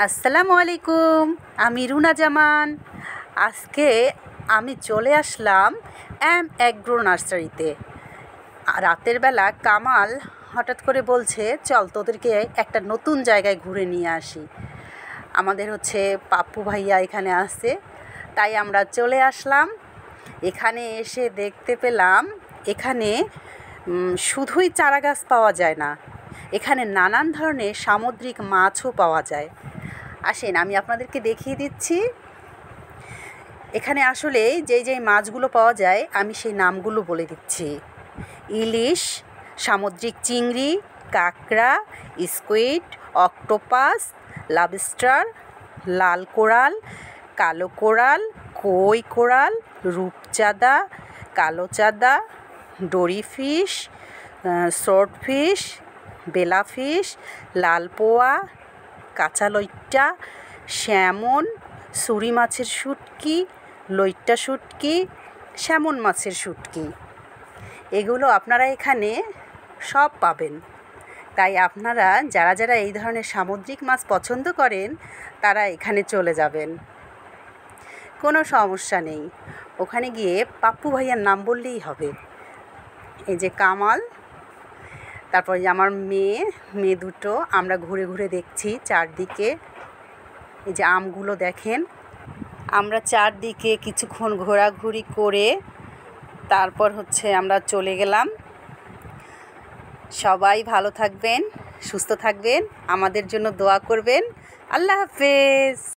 আসসালামু আলাইকুম, আমি রুনা জামান। আজকে আমি চলে আসলাম অ্যাগ্রো নার্সারিতে। রাতের বেলা কামাল হঠাৎ করে বলছে, চল তোদেরকে একটা নতুন জায়গায় ঘুরে নিয়ে আসি। আমাদের পাপ্পু ভাইয়া এখানে আসছে, তাই আমরা চলে আসলাম। এখানে এসে দেখতে পেলাম এখানে শুধুই চারা গাছ পাওয়া যায় না, এখানে নানান ধরনের সামুদ্রিক মাছও পাওয়া যায়। আসেন আমি আপনাদেরকে দেখিয়ে দিচ্ছি। এখানে আসলে যেই মাছগুলো পাওয়া যায় আমি সেই নামগুলো বলে দিচ্ছি। ইলিশ, সামুদ্রিক চিংড়ি, কাঁকড়া, স্কুইড, অক্টোপাস, লবস্টার, লাল কোরাল, কালো কোরাল, কই কোরাল, রূপচাঁদা, কালো চাঁদা, ডোরি ফিশ, শর্ট ফিশ, বেলা ফিশ, লাল পোয়া, কাঁচা লইট্টা, স্যামন, সুরি মাছের শুটকি, লইট্টা শুটকি, স্যামন মাছের শুটকি, এগুলো আপনারা এখানে সব পাবেন। তাই আপনারা যারা এই ধরনের সামুদ্রিক মাছ পছন্দ করেন তারা এখানে চলে যাবেন, কোনো সমস্যা নেই। ওখানে গিয়ে পাপ্পু ভাইয়ার নাম বললেই হবে। এই যে কামাল, তারপর যে আমার মেয়ে দুটো, আমরা ঘুরে ঘুরে দেখছি চারদিকে। এই যে আমগুলো দেখেন। আমরা চারদিকে কিছুক্ষণ ঘোরাঘুরি করে তারপর আমরা চলে গেলাম। সবাই ভালো থাকবেন, সুস্থ থাকবেন, আমাদের জন্য দোয়া করবেন। আল্লাহ হাফেজ।